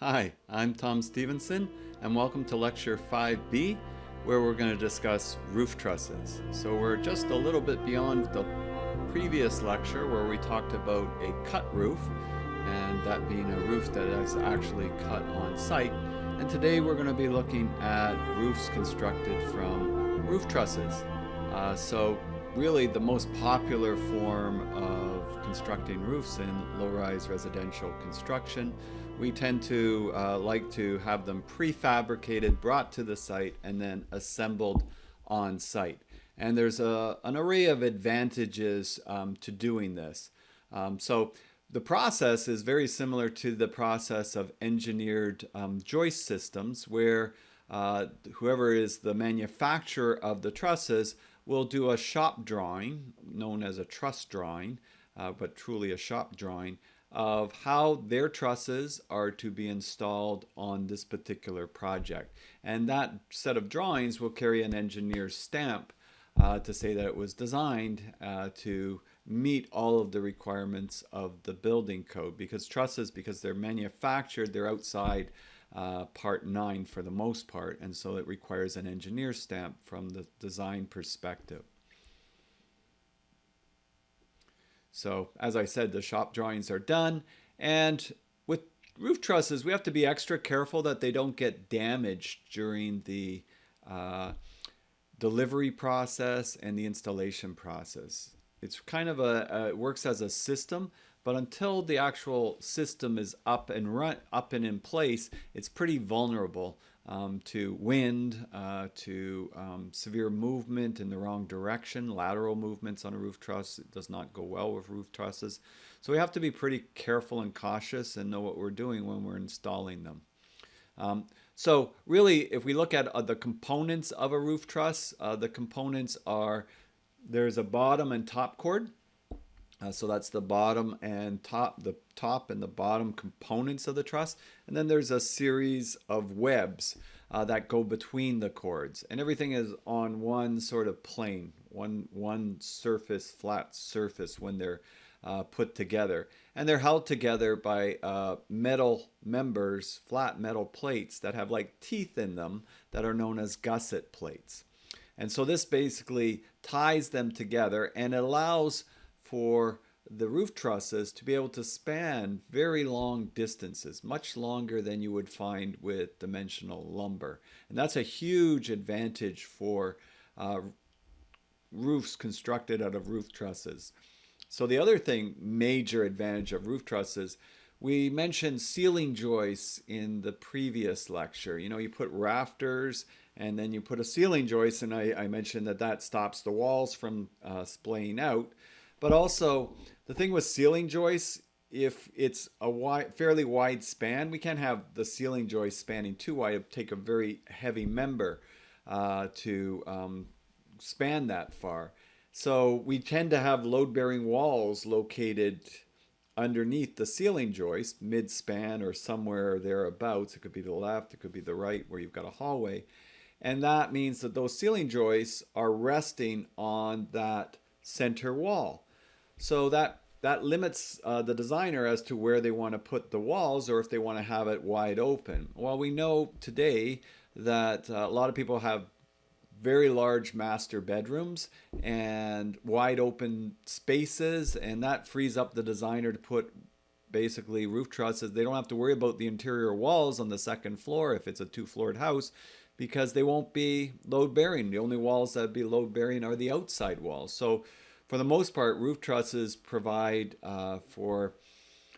Hi, I'm Tom Stephenson, and welcome to Lecture 5B, where we're going to discuss roof trusses. So we're just a little bit beyond the previous lecture where we talked about a cut roof, and that being a roof that is actually cut on site. And today we're going to be looking at roofs constructed from roof trusses. So really the most popular form of constructing roofs in low-rise residential construction. We tend to like to have them prefabricated, brought to the site, and then assembled on site. And there's an array of advantages to doing this. So the process is very similar to the process of engineered joist systems, where whoever is the manufacturer of the trusses will do a shop drawing, known as a truss drawing, but truly a shop drawing, of how their trusses are to be installed on this particular project. And that set of drawings will carry an engineer's stamp to say that it was designed to meet all of the requirements of the building code. Because trusses, because they're manufactured, they're outside Part 9 for the most part, and so it requires an engineer's stamp from the design perspective. So as I said, the shop drawings are done, and with roof trusses we have to be extra careful that they don't get damaged during the delivery process and the installation process. It's kind of it works as a system, but until the actual system is up and in place, it's pretty vulnerable to wind, to severe movement in the wrong direction. Lateral movements on a roof truss does not go well with roof trusses. So we have to be pretty careful and cautious and know what we're doing when we're installing them. So really, if we look at the components of a roof truss, the components are, there's a bottom and top chord. So that's the bottom and the top and the bottom components of the truss. And then there's a series of webs that go between the chords. And everything is on one sort of plane, one surface, flat surface when they're put together. And they're held together by metal members, flat metal plates that have like teeth in them that are known as gusset plates. And so this basically ties them together and allows for the roof trusses to be able to span very long distances, much longer than you would find with dimensional lumber. And that's a huge advantage for roofs constructed out of roof trusses. So the other thing, major advantage of roof trusses, we mentioned ceiling joists in the previous lecture. You know, you put rafters and then you put a ceiling joist, and I mentioned that stops the walls from splaying out. But also, the thing with ceiling joists, if it's a fairly wide span, we can't have the ceiling joist spanning too wide. It would take a very heavy member to span that far. So we tend to have load-bearing walls located underneath the ceiling joist, mid-span or somewhere thereabouts. It could be the left, it could be the right, where you've got a hallway. And that means that those ceiling joists are resting on that center wall. So that limits the designer as to where they want to put the walls, or if they want to have it wide open. Well, we know today that a lot of people have very large master bedrooms and wide open spaces, and that frees up the designer to put basically roof trusses. They don't have to worry about the interior walls on the second floor if it's a two-floored house, because they won't be load bearing. The only walls that would be load bearing are the outside walls. So for the most part, roof trusses provide for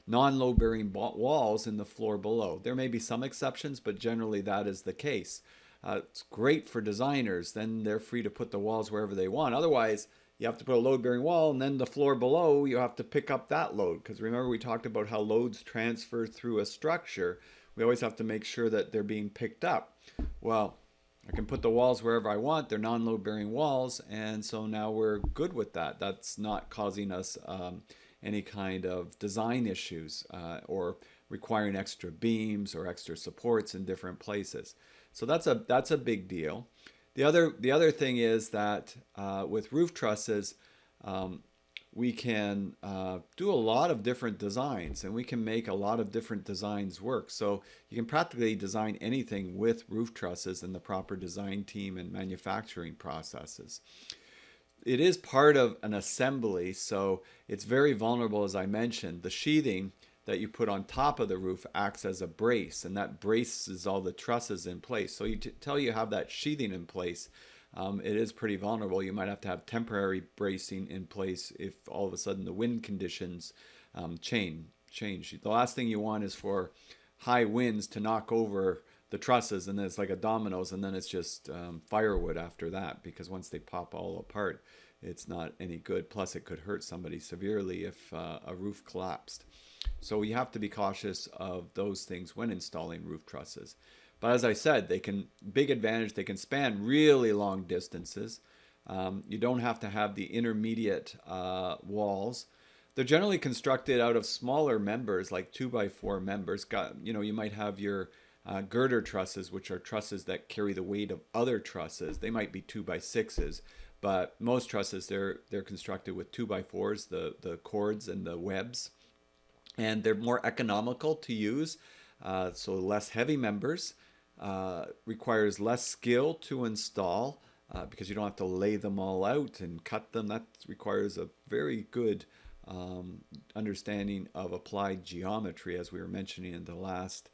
non-load bearing walls in the floor below. There may be some exceptions, but generally that is the case. It's great for designers. Then they're free to put the walls wherever they want. Otherwise, you have to put a load-bearing wall, and then the floor below, you have to pick up that load. Because remember, we talked about how loads transfer through a structure. We always have to make sure that they're being picked up. Well, I can put the walls wherever I want. They're non-load-bearing walls, and so now we're good with that. That's not causing us any kind of design issues or requiring extra beams or extra supports in different places. So that's a big deal. The other thing is that with roof trusses, we can do a lot of different designs, and we can make a lot of different designs work. So you can practically design anything with roof trusses and the proper design team and manufacturing processes. It is part of an assembly, so it's very vulnerable, as I mentioned. The sheathing that you put on top of the roof acts as a brace, and that braces all the trusses in place. So until you have that sheathing in place, it is pretty vulnerable. You might have to have temporary bracing in place if all of a sudden the wind conditions change. The last thing you want is for high winds to knock over the trusses, and then it's like a dominoes, and then it's just firewood after that, because once they pop all apart, it's not any good. Plus, it could hurt somebody severely if a roof collapsed. So we have to be cautious of those things when installing roof trusses. But as I said, big advantage, they can span really long distances. You don't have to have the intermediate walls. They're generally constructed out of smaller members, like 2x4 members. You might have your girder trusses, which are trusses that carry the weight of other trusses. They might be 2x6s, but most trusses, they're constructed with 2x4s, the cords and the webs. And they're more economical to use, so less heavy members, requires less skill to install because you don't have to lay them all out and cut them. That requires a very good understanding of applied geometry, as we were mentioning in the last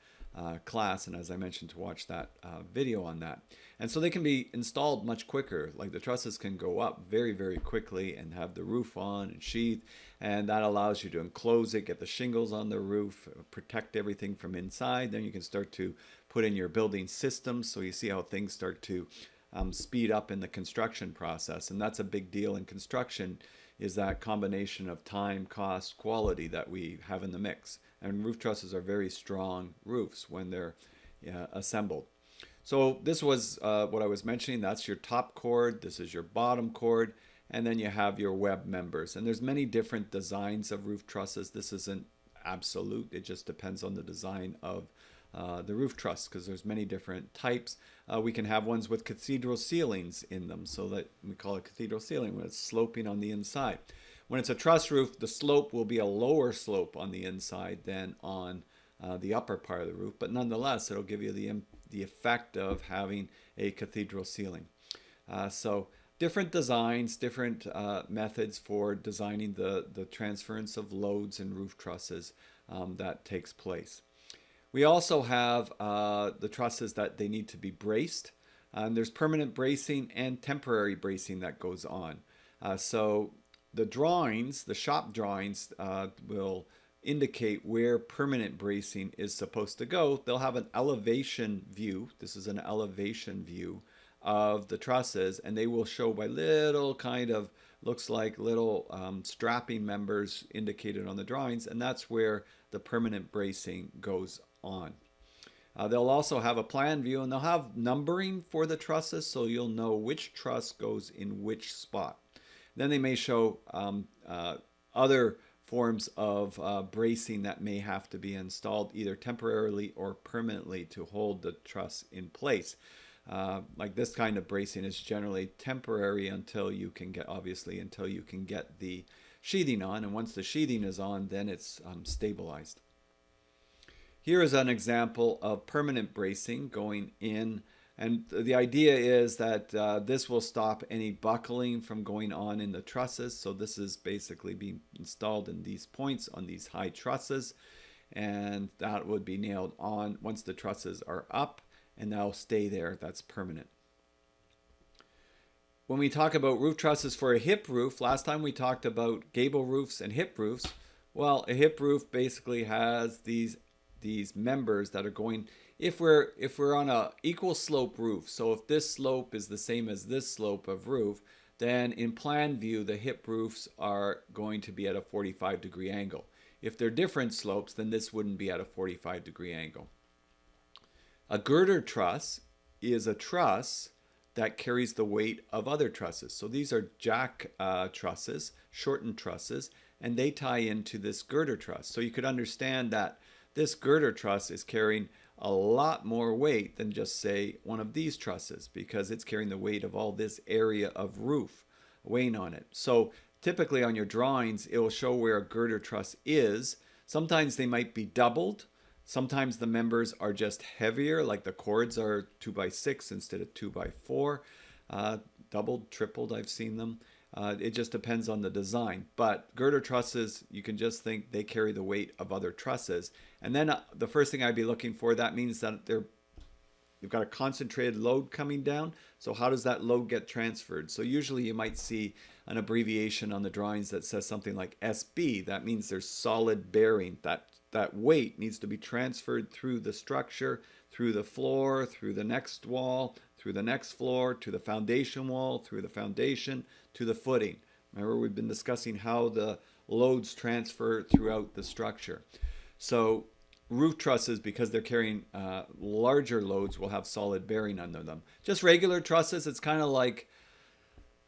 class, and as I mentioned, to watch that video on that. And so they can be installed much quicker. Like the trusses can go up very, very quickly and have the roof on and sheathed, and that allows you to enclose it, get the shingles on the roof, protect everything from inside. Then you can start to put in your building systems, so you see how things start to speed up in the construction process. And that's a big deal in construction, is that combination of time, cost, quality that we have in the mix. And roof trusses are very strong roofs when they're assembled. So this was what I was mentioning. That's your top cord. This is your bottom cord. And then you have your web members. And there's many different designs of roof trusses. This isn't absolute. It just depends on the design of the roof truss, because there's many different types. We can have ones with cathedral ceilings in them, so that we call it cathedral ceiling when it's sloping on the inside. When it's a truss roof, the slope will be a lower slope on the inside than on the upper part of the roof, but nonetheless, it'll give you the effect of having a cathedral ceiling. So different designs, different methods for designing the transference of loads and roof trusses that takes place. We also have the trusses that they need to be braced. There's permanent bracing and temporary bracing that goes on. So the drawings, the shop drawings, will indicate where permanent bracing is supposed to go. They'll have an elevation view. This is an elevation view of the trusses, and they will show by little looks like little strapping members indicated on the drawings, and that's where the permanent bracing goes on. They'll also have a plan view, and they'll have numbering for the trusses, so you'll know which truss goes in which spot. Then they may show other forms of bracing that may have to be installed either temporarily or permanently to hold the truss in place. Like this kind of bracing is generally temporary until you can get the sheathing on, and once the sheathing is on, then it's stabilized. Here is an example of permanent bracing going in, and the idea is that this will stop any buckling from going on in the trusses. So this is basically being installed in these points on these high trusses, and that would be nailed on once the trusses are up, and they'll stay there. That's permanent. When we talk about roof trusses for a hip roof, last time we talked about gable roofs and hip roofs. Well, a hip roof basically has these members that are going, if we're on a equal slope roof, so if this slope is the same as this slope of roof, then in plan view the hip roofs are going to be at a 45-degree angle. If they're different slopes, then this wouldn't be at a 45-degree angle. A girder truss is a truss that carries the weight of other trusses. So these are jack trusses, shortened trusses, and they tie into this girder truss. So you could understand that this girder truss is carrying a lot more weight than just, say, one of these trusses, because it's carrying the weight of all this area of roof weighing on it. So typically on your drawings, it will show where a girder truss is. Sometimes they might be doubled. Sometimes the members are just heavier, like the cords are 2x6 instead of 2x4. Doubled, tripled, I've seen them. It just depends on the design. But girder trusses, you can just think they carry the weight of other trusses. And then the first thing I'd be looking for, that means that you've got a concentrated load coming down. So how does that load get transferred? So usually you might see an abbreviation on the drawings that says something like SB. That means there's solid bearing. That weight needs to be transferred through the structure, through the floor, through the next wall, through the next floor, to the foundation wall, through the foundation, to the footing. Remember, we've been discussing how the loads transfer throughout the structure. So roof trusses, because they're carrying larger loads, will have solid bearing under them. Just regular trusses, it's kind of like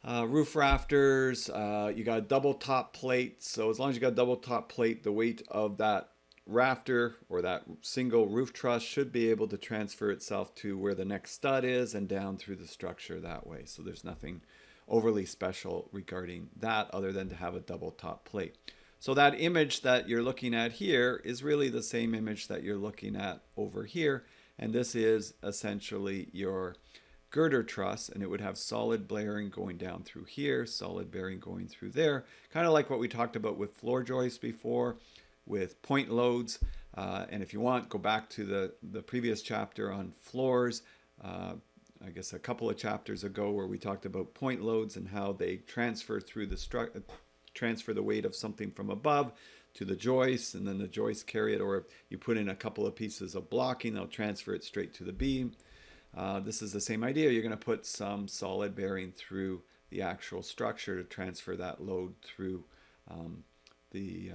roof rafters. You got a double top plate. So as long as you got a double top plate, the weight of that rafter or that single roof truss should be able to transfer itself to where the next stud is and down through the structure that way. So there's nothing overly special regarding that other than to have a double top plate. So that image that you're looking at here is really the same image that you're looking at over here. And this is essentially your girder truss, and it would have solid bearing going down through here, solid bearing going through there. Kind of like what we talked about with floor joists before, with point loads. And if you want, go back to the previous chapter on floors. I guess a couple of chapters ago where we talked about point loads and how they transfer through the transfer the weight of something from above to the joists, and then the joists carry it, or if you put in a couple of pieces of blocking, they'll transfer it straight to the beam. This is the same idea. You're going to put some solid bearing through the actual structure to transfer that load through the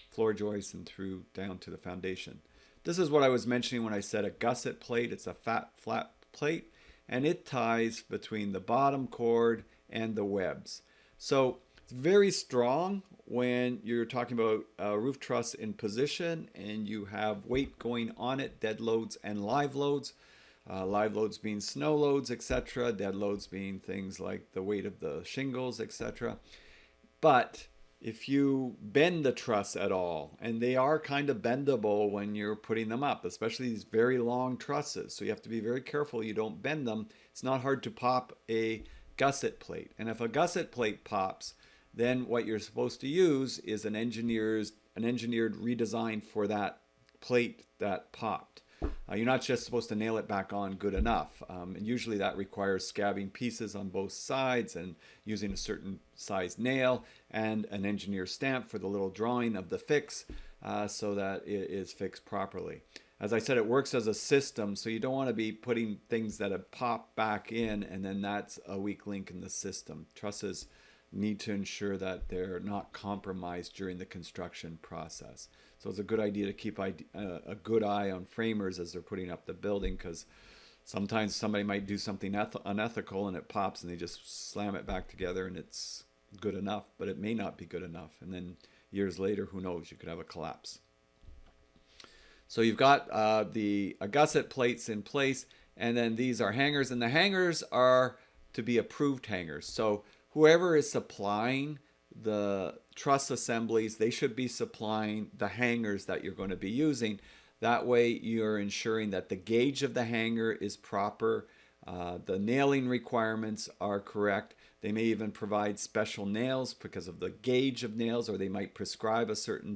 floor joists and through down to the foundation. This is what I was mentioning when I said a gusset plate. It's a flat plate, and it ties between the bottom cord and the webs. So it's very strong when you're talking about a roof truss in position and you have weight going on it, dead loads and live loads. Live loads being snow loads, etc. Dead loads being things like the weight of the shingles, etc. But if you bend the truss at all, and they are kind of bendable when you're putting them up, especially these very long trusses, so you have to be very careful you don't bend them. It's not hard to pop a gusset plate. And if a gusset plate pops, then what you're supposed to use is an engineered redesign for that plate that popped. You're not just supposed to nail it back on good enough. And usually that requires scabbing pieces on both sides and using a certain size nail and an engineer stamp for the little drawing of the fix so that it is fixed properly. As I said, it works as a system, so you don't want to be putting things that have popped back in and then that's a weak link in the system. Trusses need to ensure that they're not compromised during the construction process. So it's a good idea to keep a good eye on framers as they're putting up the building, because sometimes somebody might do something unethical and it pops and they just slam it back together and it's good enough, but it may not be good enough. And then years later, who knows, you could have a collapse. So you've got the gusset plates in place, and then these are hangers, and the hangers are to be approved hangers. So whoever is supplying the truss assemblies, they should be supplying the hangers that you're going to be using. That way you're ensuring that the gauge of the hanger is proper, the nailing requirements are correct. They may even provide special nails because of the gauge of nails, or they might prescribe a certain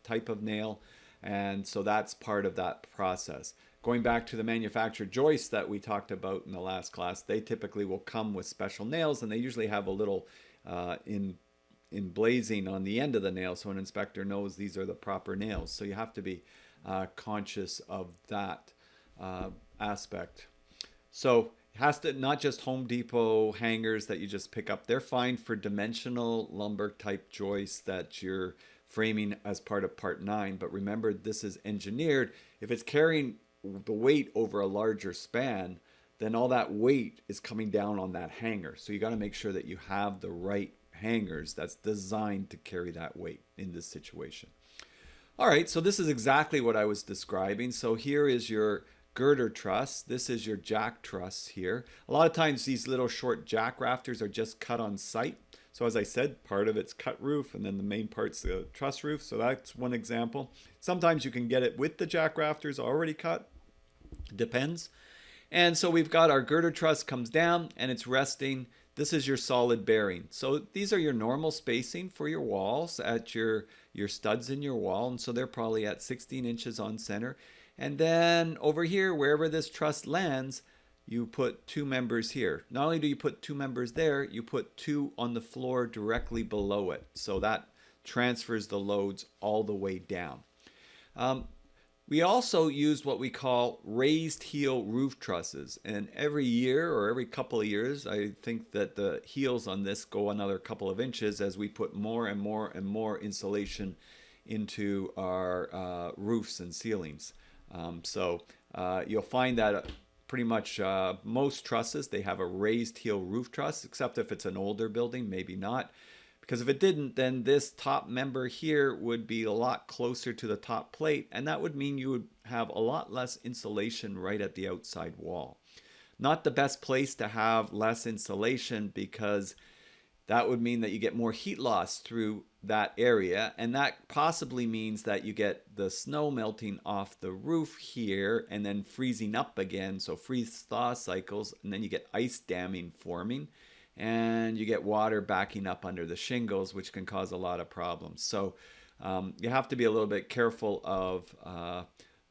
type of nail. And so that's part of that process. Going back to the manufactured joists that we talked about in the last class, they typically will come with special nails, and they usually have a little emblazing on the end of the nail so an inspector knows these are the proper nails. So you have to be conscious of that aspect. So it has to, not just Home Depot hangers that you just pick up. They're fine for dimensional lumber type joists that you're framing as part of part 9, but remember, this is engineered. If it's carrying the weight over a larger span, then all that weight is coming down on that hanger. So you got to make sure that you have the right hangers that's designed to carry that weight in this situation. All right, so this is exactly what I was describing. So here is your girder truss. This is your jack truss here. A lot of times these little short jack rafters are just cut on site. So as I said, part of it's cut roof and then the main part's the truss roof. So that's one example. Sometimes you can get it with the jack rafters already cut. Depends. And so we've got our girder truss comes down and it's resting. This is your solid bearing. So these are your normal spacing for your walls at your studs in your wall. And so they're probably at 16 inches on center. And then over here, wherever this truss lands, you put two members here. Not only do you put two members there, you put two on the floor directly below it. So that transfers the loads all the way down. We also used what we call raised heel roof trusses. And every year or every couple of years, I think that the heels on this go another couple of inches as we put more and more and more insulation into our roofs and ceilings. You'll find that pretty much most trusses, they have a raised heel roof truss, except if it's an older building, maybe not. Because if it didn't, then this top member here would be a lot closer to the top plate, and that would mean you would have a lot less insulation right at the outside wall. Not the best place to have less insulation, because that would mean that you get more heat loss through that area, and that possibly means that you get the snow melting off the roof here and then freezing up again, so freeze-thaw cycles, and then you get ice damming forming. And you get water backing up under the shingles, which can cause a lot of problems. So you have to be a little bit careful of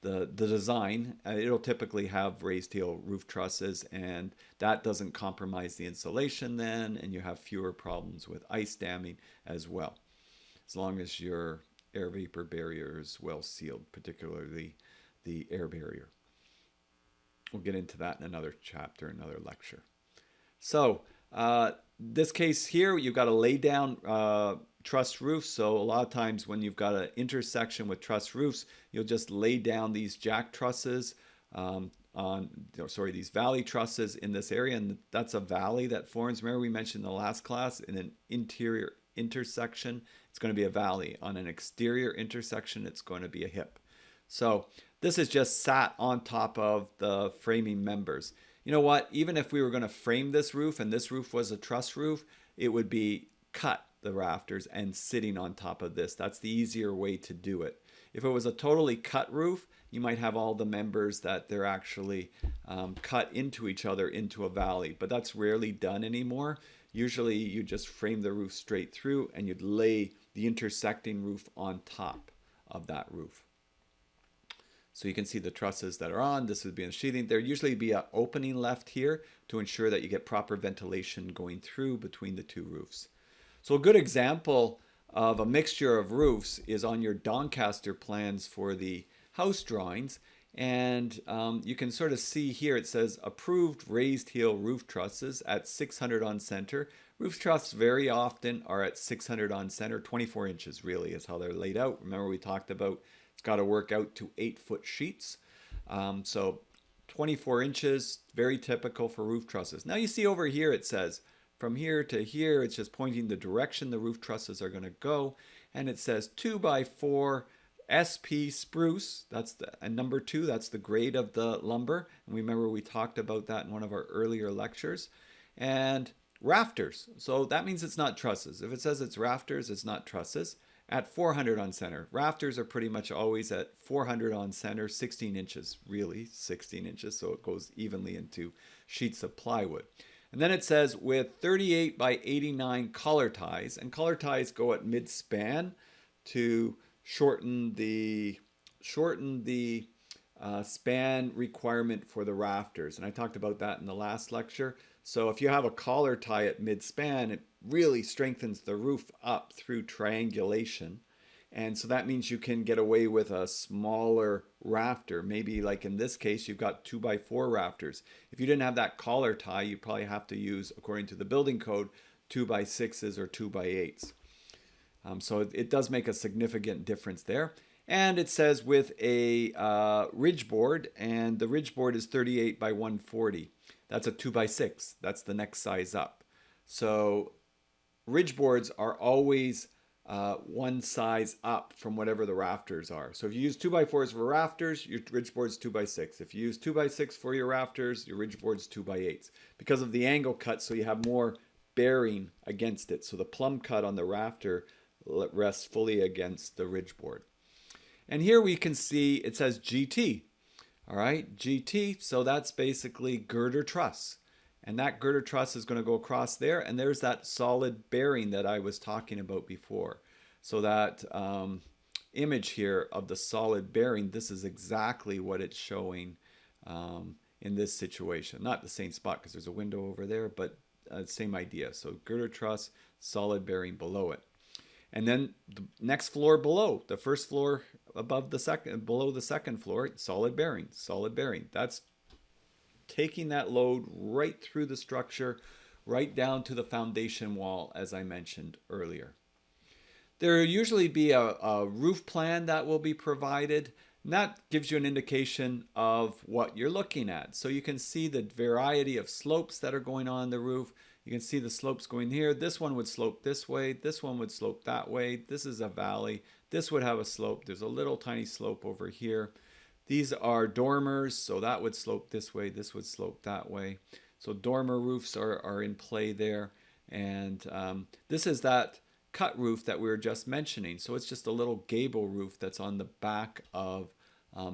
the design. It'll typically have raised heel roof trusses, and that doesn't compromise the insulation then, and you have fewer problems with ice damming as well, as long as your air vapor barrier is well sealed, particularly the air barrier. We'll get into that in another chapter, another lecture. So this case here, you've got a lay down truss roof. So a lot of times when you've got an intersection with truss roofs, you'll just lay down these jack trusses these valley trusses in this area. And that's a valley that forms. Remember we mentioned in the last class, in an interior intersection, it's going to be a valley. On an exterior intersection, it's going to be a hip. So this is just sat on top of the framing members. You know what? Even if we were going to frame this roof and this roof was a truss roof, it would be cut, the rafters, and sitting on top of this. That's the easier way to do it. If it was a totally cut roof, you might have all the members that they're actually cut into each other into a valley, but that's rarely done anymore. Usually you just frame the roof straight through and you'd lay the intersecting roof on top of that roof. So you can see the trusses that are on. This would be in sheathing. There'd usually be an opening left here to ensure that you get proper ventilation going through between the two roofs. So a good example of a mixture of roofs is on your Doncaster plans for the house drawings. And you can sort of see here it says approved raised heel roof trusses at 600 on center. Roof trusses very often are at 600 on center. 24 inches really is how they're laid out. Remember we talked about it's got to work out to 8-foot sheets. So 24 inches, very typical for roof trusses. Now you see over here it says from here to here, it's just pointing the direction the roof trusses are going to go. And it says 2x4 SP spruce, that's and number 2, that's the grade of the lumber. And remember we talked about that in one of our earlier lectures. And rafters, so that means it's not trusses. If it says it's rafters, it's not trusses. At 400 on center. Rafters are pretty much always at 400 on center, 16 inches, really 16 inches, so it goes evenly into sheets of plywood. And then it says with 38 by 89 collar ties, and collar ties go at mid-span to shorten the span requirement for the rafters. And I talked about that in the last lecture. So if you have a collar tie at mid-span, it really strengthens the roof up through triangulation. And so that means you can get away with a smaller rafter. Maybe like in this case, you've got 2x4 rafters. If you didn't have that collar tie, you probably have to use, according to the building code, 2x6s or 2x8s. So it does make a significant difference there. And it says with a ridge board, and the ridge board is 38 by 140. That's a 2x6. That's the next size up. So ridge boards are always one size up from whatever the rafters are. So if you use 2x4s for rafters, your ridge board's 2x6. If you use 2x6 for your rafters, your ridge board's 2x8s. Because of the angle cut, so you have more bearing against it. So the plumb cut on the rafter rests fully against the ridge board. And here we can see it says GT. All right, GT, so that's basically girder truss. And that girder truss is going to go across there, and there's that solid bearing that I was talking about before. So that image here of the solid bearing, this is exactly what it's showing in this situation. Not the same spot because there's a window over there, but same idea. So girder truss, solid bearing below it. And then the next floor below, the first floor above the second, below the second floor, solid bearing, solid bearing. That's taking that load right through the structure, right down to the foundation wall, as I mentioned earlier. There will usually be a roof plan that will be provided, and that gives you an indication of what you're looking at. So you can see the variety of slopes that are going on the roof. You can see the slopes going here. This one would slope this way. This one would slope that way. This is a valley. This would have a slope. There's a little tiny slope over here. These are dormers, so that would slope this way. This would slope that way. So dormer roofs are in play there. And this is that cut roof that we were just mentioning. So it's just a little gable roof that's on the back of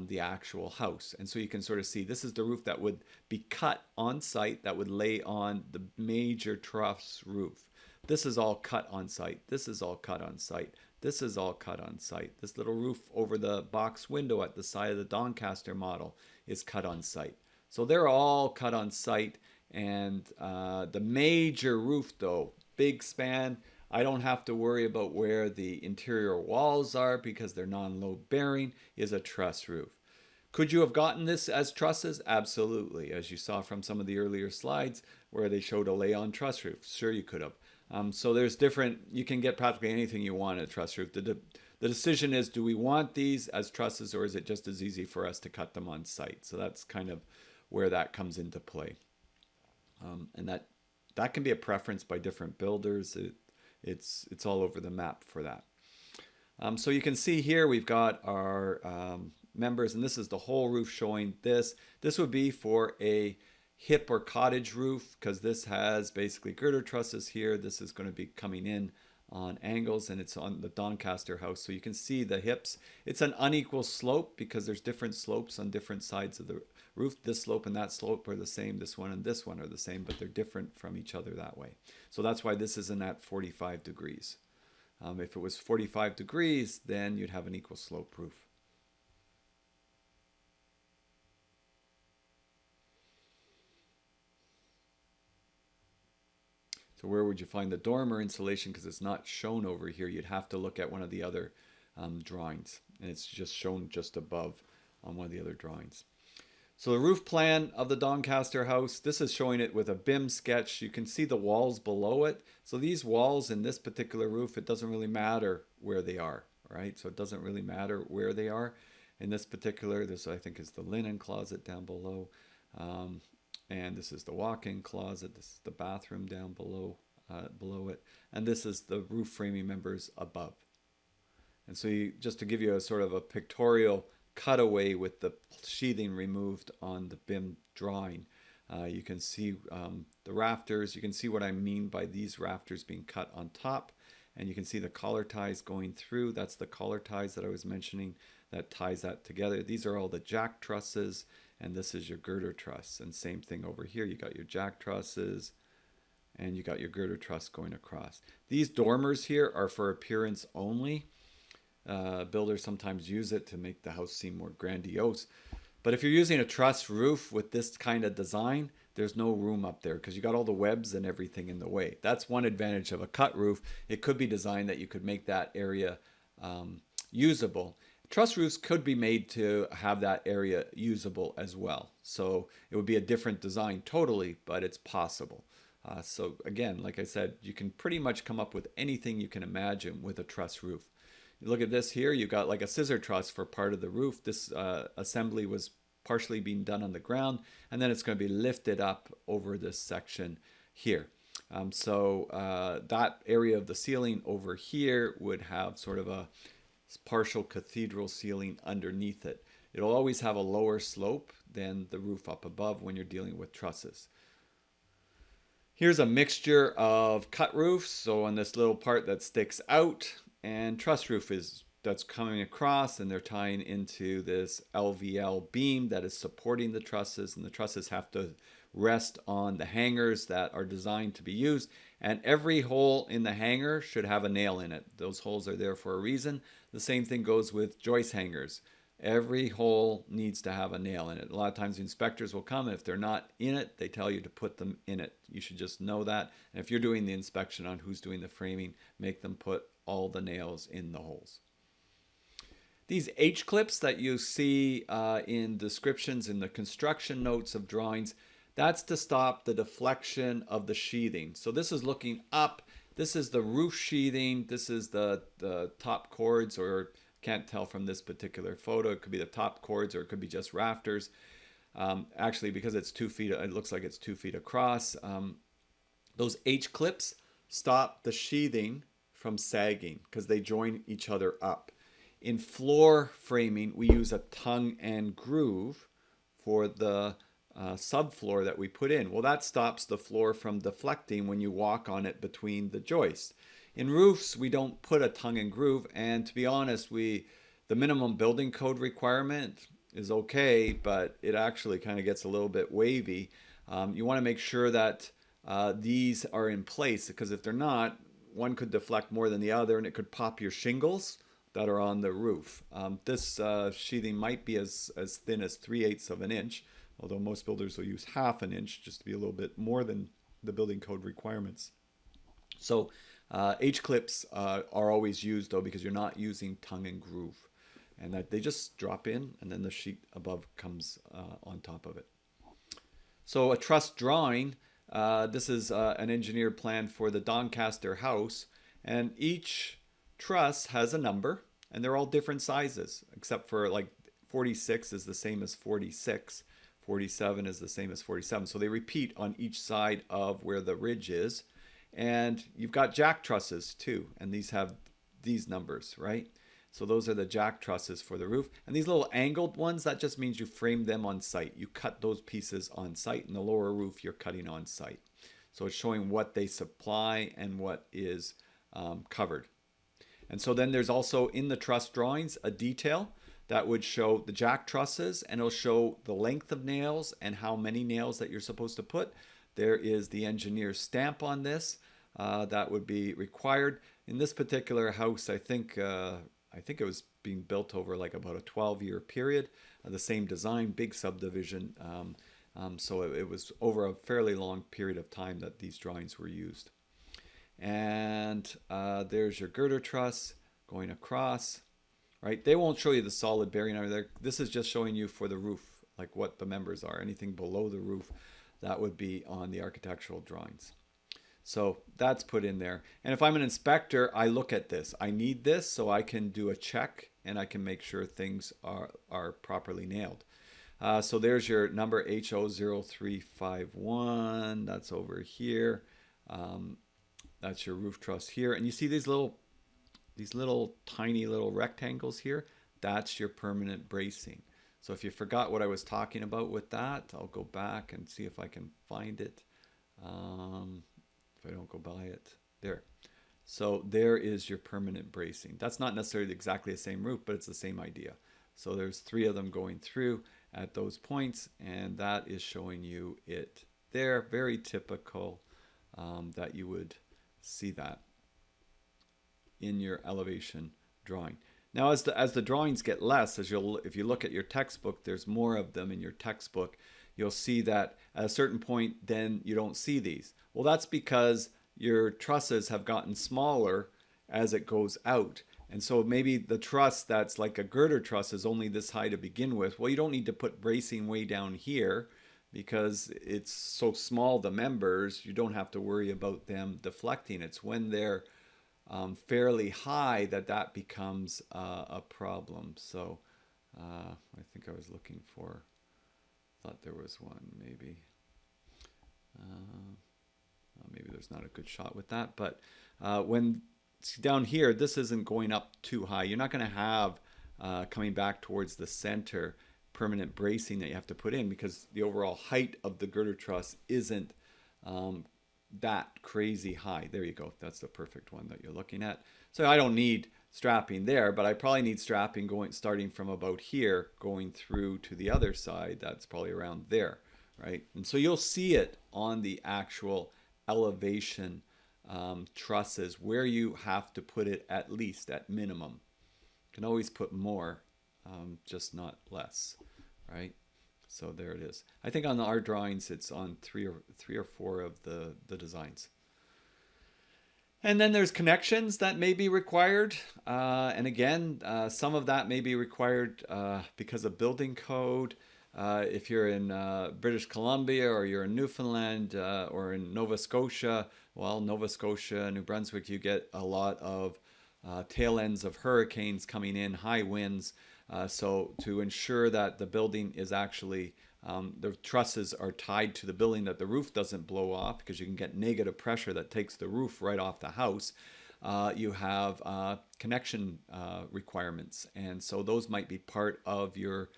the actual house. And so you can sort of see this is the roof that would be cut on site, that would lay on the major truss roof. This is all cut on site. This is all cut on site. This is all cut on site. This little roof over the box window at the side of the Doncaster model is cut on site. So they're all cut on site. And the major roof though, big span, I don't have to worry about where the interior walls are because they're non-load bearing, is a truss roof. Could you have gotten this as trusses? Absolutely, as you saw from some of the earlier slides where they showed a lay-on truss roof. Sure, you could have. So there's different, you can get practically anything you want in a truss roof. The decision is, do we want these as trusses, or is it just as easy for us to cut them on site? So that's kind of where that comes into play. And that can be a preference by different builders. It's all over the map for that. So you can see here we've got our members, and this is the whole roof showing this. This would be for a hip or cottage roof because this has basically girder trusses here. This is going to be coming in on angles, and it's on the Doncaster house. So you can see the hips. It's an unequal slope because there's different slopes on different sides of the roof. This slope and that slope are the same. This one and this one are the same, but they're different from each other that way. So that's why this isn't at 45 degrees. If it was 45 degrees, then you'd have an equal slope roof. So where would you find the dormer insulation? Because it's not shown over here. You'd have to look at one of the other drawings. And it's just shown just above on one of the other drawings. So the roof plan of the Doncaster house, this is showing it with a BIM sketch. You can see the walls below it. So these walls in this particular roof, it doesn't really matter where they are, right? So it doesn't really matter where they are. In this particular, this I think is the linen closet down below. And this is the walk-in closet. This is the bathroom down below it. And this is the roof framing members above. And so just to give you a sort of a pictorial cutaway with the sheathing removed on the BIM drawing, you can see the rafters. You can see what I mean by these rafters being cut on top. And you can see the collar ties going through. That's the collar ties that I was mentioning that ties that together. These are all the jack trusses. And this is your girder truss. And same thing over here. You got your jack trusses and you got your girder truss going across. These dormers here are for appearance only. Builders sometimes use it to make the house seem more grandiose. But if you're using a truss roof with this kind of design, there's no room up there because you got all the webs and everything in the way. That's one advantage of a cut roof. It could be designed that you could make that area usable. Truss roofs could be made to have that area usable as well. So it would be a different design totally, but it's possible. So again, like I said, you can pretty much come up with anything you can imagine with a truss roof. You look at this here, you've got like a scissor truss for part of the roof. This assembly was partially being done on the ground, and then it's going to be lifted up over this section here. So that area of the ceiling over here would have sort of a partial cathedral ceiling underneath it. It'll always have a lower slope than the roof up above when you're dealing with trusses. Here's a mixture of cut roofs, so on this little part that sticks out, and truss roof is that's coming across, and they're tying into this LVL beam that is supporting the trusses, and the trusses have to rest on the hangers that are designed to be used, and every hole in the hanger should have a nail in it. Those holes are there for a reason. The same thing goes with joist hangers. Every hole needs to have a nail in it. A lot of times the inspectors will come, and if they're not in it, they tell you to put them in it. You should just know that. And if you're doing the inspection on who's doing the framing, make them put all the nails in the holes. These H-clips that you see in descriptions in the construction notes of drawings, that's to stop the deflection of the sheathing. So this is looking up. This is the roof sheathing. This is the top cords, or can't tell from this particular photo. It could be the top cords, or it could be just rafters. Actually, because it's 2 feet, it looks like it's 2 feet across. Those H-clips stop the sheathing from sagging because they join each other up. In floor framing, we use a tongue and groove for the subfloor that we put in. Well, that stops the floor from deflecting when you walk on it between the joists. In roofs, we don't put a tongue and groove, and to be honest, the minimum building code requirement is okay, but it actually kind of gets a little bit wavy. You want to make sure that these are in place, because if they're not, one could deflect more than the other, and it could pop your shingles that are on the roof. This sheathing might be as thin as 3/8 of an inch, although most builders will use 1/2 an inch just to be a little bit more than the building code requirements. So H-clips are always used, though, because you're not using tongue and groove, and that they just drop in, and then the sheet above comes on top of it. So a truss drawing, this is an engineered plan for the Doncaster house, and each truss has a number, and they're all different sizes, except for like 46 is the same as 46, 47 is the same as 47. So they repeat on each side of where the ridge is. And you've got jack trusses too, and these have these numbers, right? So those are the jack trusses for the roof. And these little angled ones, that just means you frame them on site. You cut those pieces on site, and the lower roof you're cutting on site. So it's showing what they supply and what is covered. And so then there's also in the truss drawings a detail that would show the jack trusses, and it'll show the length of nails and how many nails that you're supposed to put. There is the engineer's stamp on this that would be required. In this particular house, I think it was being built over like about a 12-year period. The same design, big subdivision. So it was over a fairly long period of time that these drawings were used. And there's your girder truss going across, right? They won't show you the solid bearing under there. This is just showing you for the roof, like what the members are. Anything below the roof, that would be on the architectural drawings. So that's put in there. And if I'm an inspector, I look at this. I need this so I can do a check, and I can make sure things are properly nailed. So there's your number HO0351. That's over here. That's your roof truss here. And you see these little tiny little rectangles here? That's your permanent bracing. So if you forgot what I was talking about with that, I'll go back and see if I can find it. If I don't go by it, there. So there is your permanent bracing. That's not necessarily exactly the same roof, but it's the same idea. So there's 3 of them going through at those points, and that is showing you it there. Very typical that you would see that in your elevation drawing. Now, as the drawings get less, if you look at your textbook, there's more of them in your textbook. You'll see that at a certain point, then you don't see these. Well, that's because your trusses have gotten smaller as it goes out. And so maybe the truss that's like a girder truss is only this high to begin with. Well, you don't need to put bracing way down here because it's so small, the members, you don't have to worry about them deflecting. It's when they're fairly high that becomes a problem. So I think I was looking for, thought there was one maybe. Maybe there's not a good shot with that, but when down here, this isn't going up too high. You're not going to have coming back towards the center permanent bracing that you have to put in because the overall height of the girder truss isn't that crazy high. There you go. That's the perfect one that you're looking at. So I don't need strapping there, but I probably need strapping going starting from about here, going through to the other side. That's probably around there, right? And so you'll see it on the actual elevation trusses where you have to put it at least at minimum. You can always put more, just not less, right? So there it is. I think on our drawings, it's on three or four of the designs. And then there's connections that may be required. And again, some of that may be required because of building code. If you're in British Columbia or you're in Newfoundland or in Nova Scotia, well, Nova Scotia, New Brunswick, you get a lot of tail ends of hurricanes coming in, high winds. So to ensure that the building is actually, the trusses are tied to the building, that the roof doesn't blow off, because you can get negative pressure that takes the roof right off the house. You have connection requirements. And so those might be part of your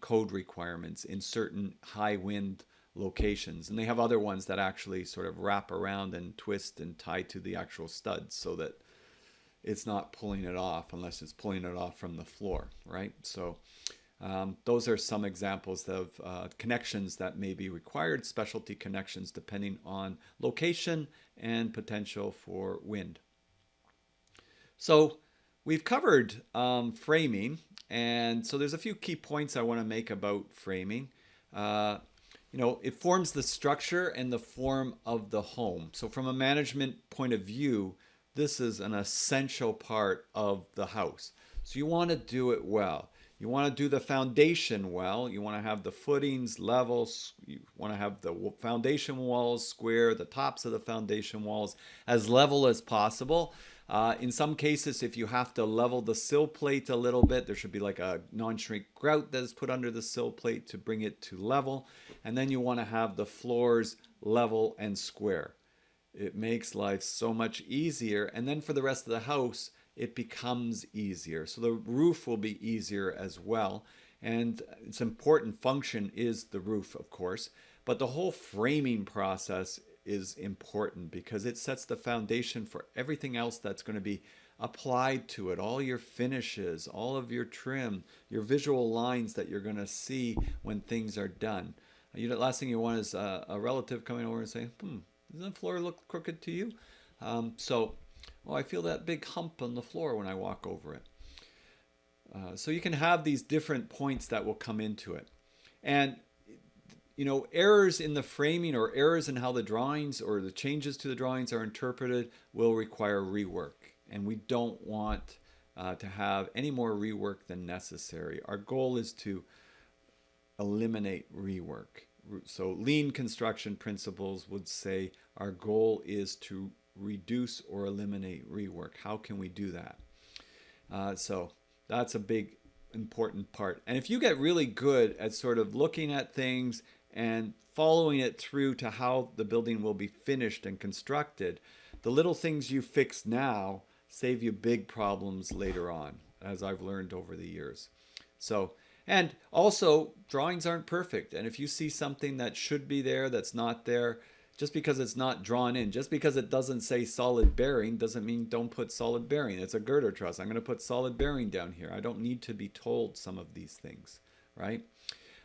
code requirements in certain high wind locations. And they have other ones that actually sort of wrap around and twist and tie to the actual studs so that it's not pulling it off unless it's pulling it off from the floor, right? So those are some examples of connections that may be required, specialty connections depending on location and potential for wind. So we've covered framing, and so there's a few key points I want to make about framing. You know, it forms the structure and the form of the home. So from a management point of view, this is an essential part of the house. So you want to do it well. You want to do the foundation well. You want to have the footings level. You want to have the foundation walls square, the tops of the foundation walls as level as possible. In some cases, if you have to level the sill plate a little bit, there should be like a non-shrink grout that is put under the sill plate to bring it to level. And then you want to have the floors level and square. It makes life so much easier. And then for the rest of the house, it becomes easier. So the roof will be easier as well. And its important function is the roof, of course. But the whole framing process is important because it sets the foundation for everything else that's going to be applied to it. All your finishes, all of your trim, your visual lines that you're going to see when things are done. You know, the last thing you want is a relative coming over and saying, doesn't the floor look crooked to you? I feel that big hump on the floor when I walk over it. So you can have these different points that will come into it. And, you know, errors in the framing or errors in how the drawings or the changes to the drawings are interpreted will require rework. And we don't want to have any more rework than necessary. Our goal is to eliminate rework. So lean construction principles would say our goal is to reduce or eliminate rework. How can we do that? So that's a big important part. And if you get really good at sort of looking at things and following it through to how the building will be finished and constructed, the little things you fix now save you big problems later on, as I've learned over the years. So, and also drawings aren't perfect. And if you see something that should be there that's not there, just because it's not drawn in, just because it doesn't say solid bearing doesn't mean don't put solid bearing. It's a girder truss. I'm going to put solid bearing down here. I don't need to be told some of these things, right?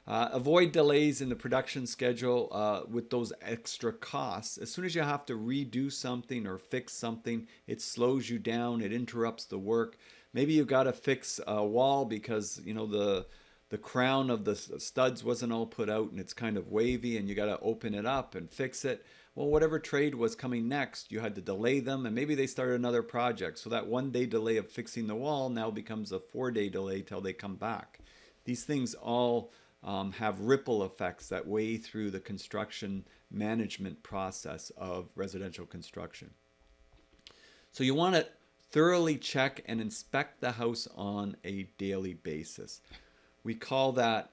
Avoid delays in the production schedule with those extra costs. As soon as you have to redo something or fix something, it slows you down. It interrupts the work. Maybe you got to fix a wall because, you know, the crown of the studs wasn't all put out and it's kind of wavy and you got to open it up and fix it. Well, whatever trade was coming next, you had to delay them, and maybe they started another project. So that 1 day delay of fixing the wall now becomes a 4-day delay till they come back. These things all have ripple effects that weigh through the construction management process of residential construction. So you want to thoroughly check and inspect the house on a daily basis. We call that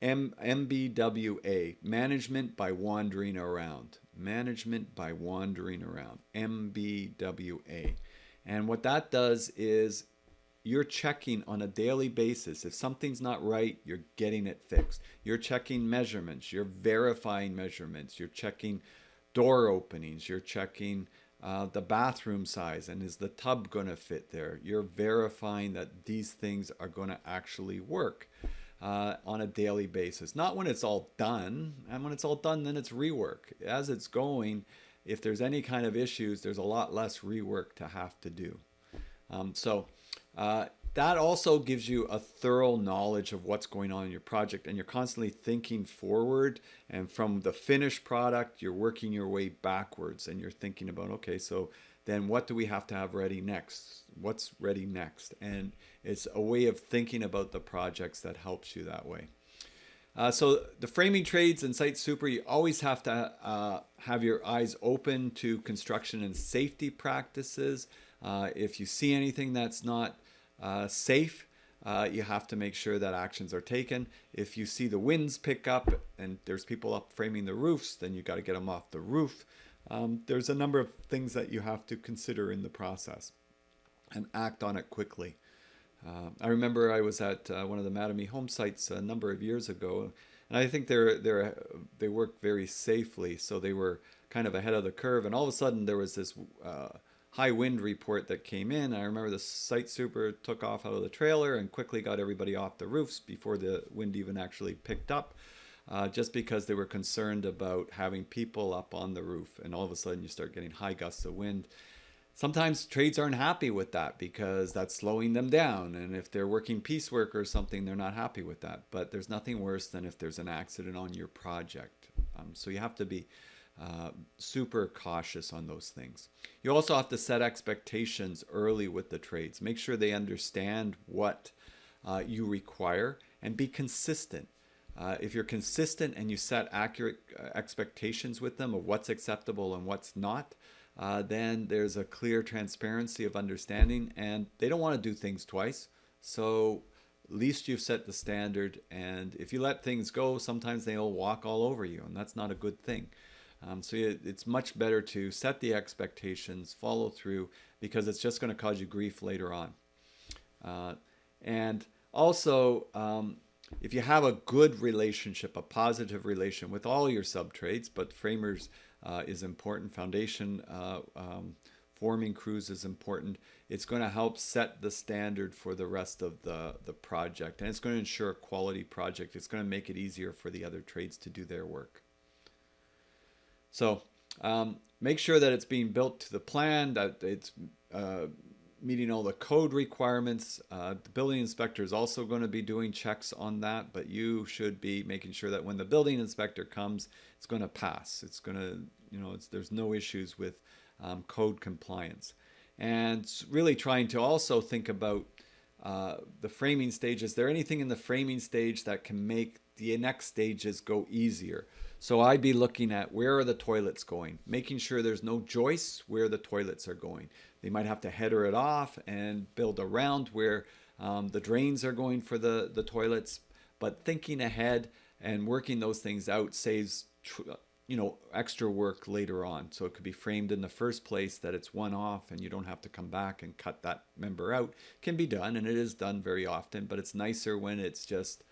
MBWA, Management by Wandering Around. Management by Wandering Around, MBWA. And what that does is you're checking on a daily basis. If something's not right, you're getting it fixed. You're checking measurements. You're verifying measurements. You're checking door openings. You're checking the bathroom size, and is the tub going to fit there? You're verifying that these things are going to actually work on a daily basis. Not when it's all done. And when it's all done, then it's rework. As it's going, if there's any kind of issues, there's a lot less rework to have to do. So that also gives you a thorough knowledge of what's going on in your project, and you're constantly thinking forward, and from the finished product you're working your way backwards, and you're thinking about, okay, so then what do we have to have ready next? What's ready next? And it's a way of thinking about the projects that helps you that way. So the framing trades and site super, you always have to have your eyes open to construction and safety practices. If you see anything that's not safe, you have to make sure that actions are taken. If you see the winds pick up and there's people up framing the roofs, then you got to get them off the roof. There's a number of things that you have to consider in the process and act on it quickly. I remember I was at one of the Mattamy home sites a number of years ago, and I think they work very safely, so they were kind of ahead of the curve. And all of a sudden, there was this high wind report that came in. I remember the site super took off out of the trailer and quickly got everybody off the roofs before the wind even actually picked up, just because they were concerned about having people up on the roof. And all of a sudden, you start getting high gusts of wind. Sometimes trades aren't happy with that because that's slowing them down. And if they're working piecework or something, they're not happy with that. But there's nothing worse than if there's an accident on your project. So you have to be super cautious on those things. You also have to set expectations early with the trades. Make sure they understand what you require and be consistent. If you're consistent and you set accurate expectations with them of what's acceptable and what's not, then there's a clear transparency of understanding, and they don't want to do things twice. So at least you've set the standard, and if you let things go, sometimes they'll walk all over you, and that's not a good thing. So it's much better to set the expectations, follow through, because it's just going to cause you grief later on. And also, if you have a good relationship, a positive relation with all your sub-trades, but framers is important, foundation forming crews is important, it's going to help set the standard for the rest of the project, and it's going to ensure a quality project. It's going to make it easier for the other trades to do their work. So make sure that it's being built to the plan, that it's meeting all the code requirements. The building inspector is also going to be doing checks on that, but you should be making sure that when the building inspector comes, it's going to pass. It's going to, there's no issues with code compliance. And really trying to also think about the framing stage. Is there anything in the framing stage that can make the next stages go easier? So I'd be looking at, where are the toilets going? Making sure there's no joists where the toilets are going. They might have to header it off and build around where the drains are going for the toilets. But thinking ahead and working those things out saves extra work later on. So it could be framed in the first place that it's one off and you don't have to come back and cut that member out. It can be done, and it is done very often, but it's nicer when it's just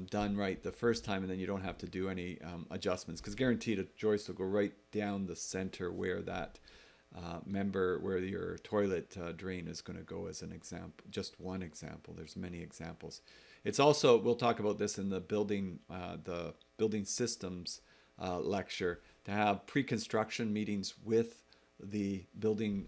done right the first time, and then you don't have to do any adjustments, because guaranteed a joist will go right down the center where that member, where your toilet drain is going to go, as an example. Just one example. There's many examples. It's also, we'll talk about this in the building systems lecture, to have pre-construction meetings with the building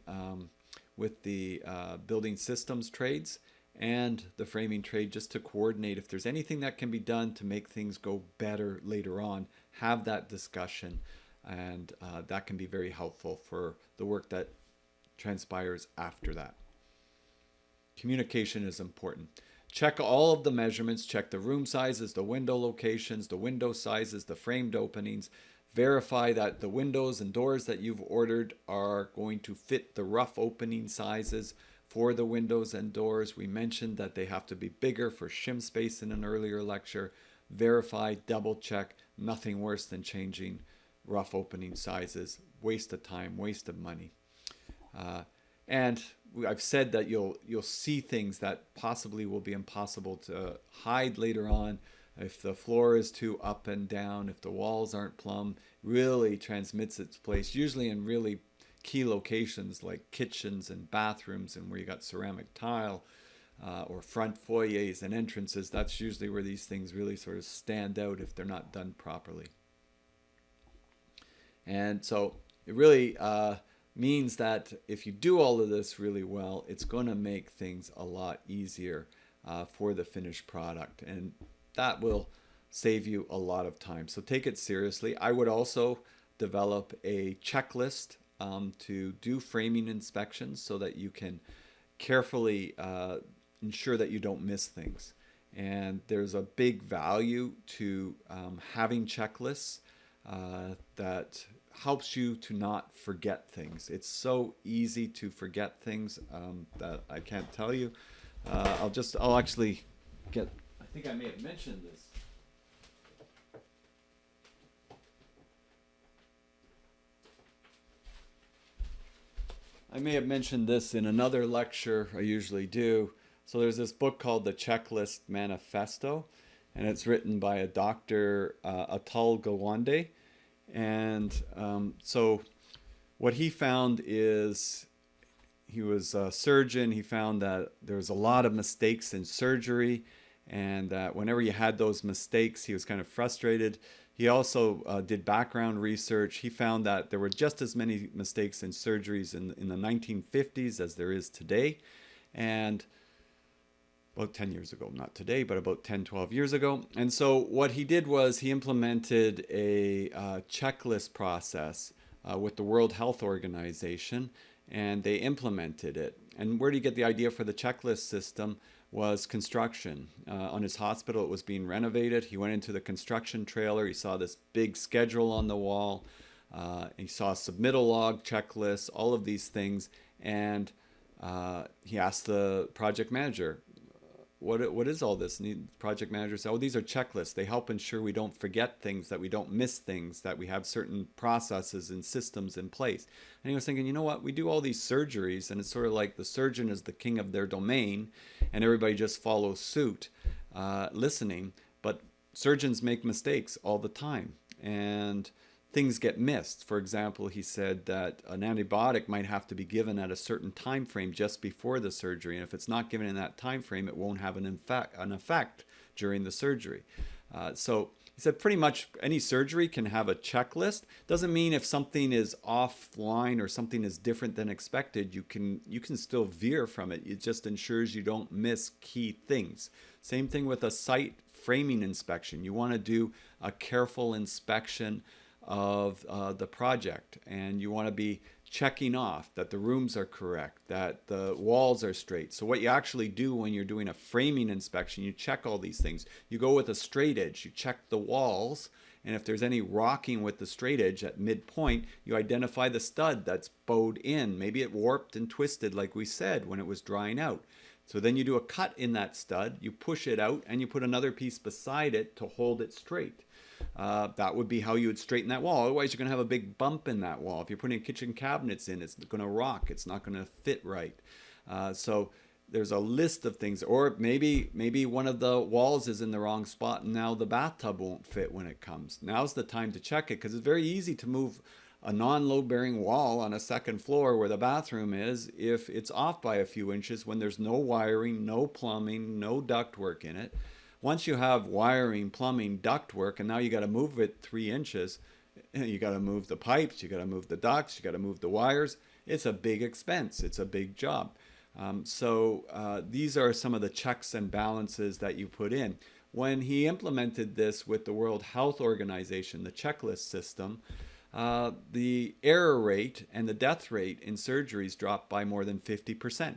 building systems trades and the framing trade, just to coordinate if there's anything that can be done to make things go better later on. Have that discussion, and that can be very helpful for the work that transpires after that. Communication is important. Check all of the measurements. Check the room sizes, the window locations, the window sizes, the framed openings. Verify that the windows and doors that you've ordered are going to fit the rough opening sizes for the windows and doors. We mentioned that they have to be bigger for shim space in an earlier lecture. Verify, double check. Nothing worse than changing rough opening sizes. Waste of time, waste of money. And I've said that you'll see things that possibly will be impossible to hide later on. If the floor is too up and down, if the walls aren't plumb, really transmits its place, usually in really key locations like kitchens and bathrooms and where you got ceramic tile, or front foyers and entrances. That's usually where these things really sort of stand out if they're not done properly. And so it really means that if you do all of this really well, it's going to make things a lot easier for the finished product. And that will save you a lot of time. So take it seriously. I would also develop a checklist to do framing inspections so that you can carefully ensure that you don't miss things. And there's a big value to having checklists that helps you to not forget things. It's so easy to forget things that I can't tell you. I'll actually get, I think I may have mentioned this. I may have mentioned this in another lecture. I usually do. So there's this book called The Checklist Manifesto, and it's written by a Dr. Atul Gawande. And so what he found is, he was a surgeon. He found that there was a lot of mistakes in surgery, and that whenever you had those mistakes, he was kind of frustrated. He also did background research. He found that there were just as many mistakes in surgeries in the 1950s as there is today. And about 10 years ago, not today, but about 10, 12 years ago. And so what he did was he implemented a checklist process with the World Health Organization, and they implemented it. And where did he get the idea for the checklist system? Was construction. On his hospital, it was being renovated. He went into the construction trailer. He saw this big schedule on the wall. He saw a submittal log checklist, all of these things. And he asked the project manager, what is all this? And the project manager said, oh, these are checklists. They help ensure we don't forget things, that we don't miss things, that we have certain processes and systems in place. And he was thinking, you know what? We do all these surgeries, and it's sort of like the surgeon is the king of their domain, and everybody just follows suit, listening. But surgeons make mistakes all the time, and things get missed. For example, he said that an antibiotic might have to be given at a certain time frame just before the surgery, and if it's not given in that time frame, it won't have an effect during the surgery. So he said pretty much any surgery can have a checklist. Doesn't mean if something is offline or something is different than expected, you can still veer from it. It just ensures you don't miss key things. Same thing with a site framing inspection. You want to do a careful inspection of the project, and you want to be checking off that the rooms are correct, that the walls are straight. So what you actually do when you're doing a framing inspection, you check all these things. You go with a straight edge, you check the walls, and if there's any rocking with the straight edge at midpoint, you identify the stud that's bowed in. Maybe it warped and twisted like we said when it was drying out. So then you do a cut in that stud, you push it out, and you put another piece beside it to hold it straight. That would be how you would straighten that wall. Otherwise, you're going to have a big bump in that wall. If you're putting kitchen cabinets in, it's going to rock. It's not going to fit right. So there's a list of things. Or maybe one of the walls is in the wrong spot, and now the bathtub won't fit when it comes. Now's the time to check it, because it's very easy to move a non-load-bearing wall on a second floor where the bathroom is if it's off by a few inches when there's no wiring, no plumbing, no ductwork in it. Once you have wiring, plumbing, ductwork, and now you got to move it 3 inches, you got to move the pipes, you got to move the ducts, you got to move the wires. It's a big expense. It's a big job. So these are some of the checks and balances that you put in. When he implemented this with the World Health Organization, the checklist system, the error rate and the death rate in surgeries dropped by more than 50%.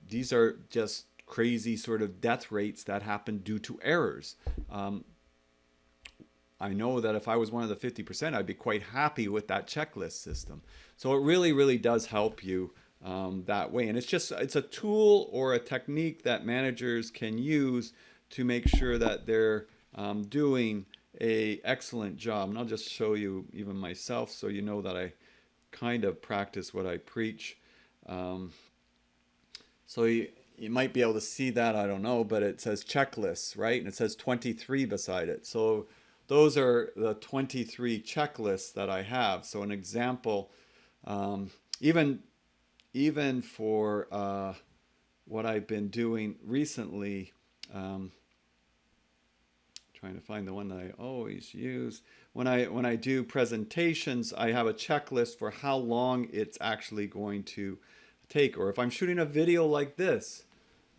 These are just crazy sort of death rates that happen due to errors. I know that if I was one of the 50%, I'd be quite happy with that checklist system. So it really, really does help you that way. And it's a tool or a technique that managers can use to make sure that they're doing an excellent job. And I'll just show you even myself so you know that I kind of practice what I preach. So you you might be able to see that, I don't know, but it says checklists, right? And it says 23 beside it. So those are the 23 checklists that I have. So an example, even for what I've been doing recently, trying to find the one that I always use. When I do presentations, I have a checklist for how long it's actually going to take. Or if I'm shooting a video like this,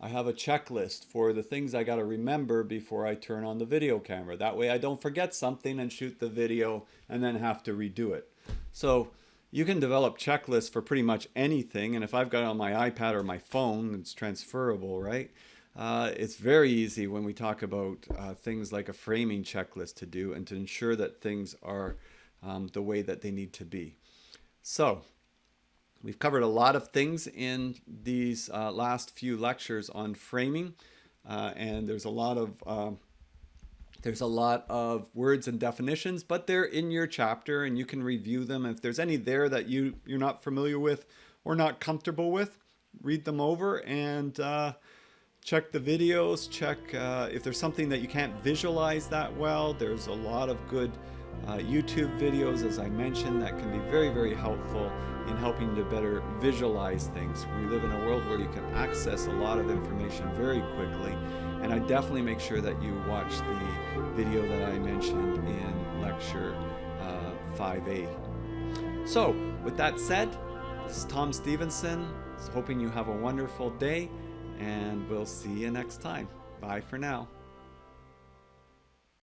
I have a checklist for the things I got to remember before I turn on the video camera. That way I don't forget something and shoot the video and then have to redo it. So you can develop checklists for pretty much anything. And if I've got it on my iPad or my phone, it's transferable, right? It's very easy when we talk about things like a framing checklist to do and to ensure that things are the way that they need to be. So we've covered a lot of things in these last few lectures on framing, and there's a lot of words and definitions, but they're in your chapter and you can review them. If there's any there that you're not familiar with or not comfortable with, read them over and check the videos, check if there's something that you can't visualize that well. There's a lot of good YouTube videos, as I mentioned, that can be very, very helpful in helping to better visualize things. We live in a world where you can access a lot of information very quickly, and I definitely make sure that you watch the video that I mentioned in lecture 5A. So with that said, this is Tom Stephenson, hoping you have a wonderful day, and we'll see you next time. Bye for now.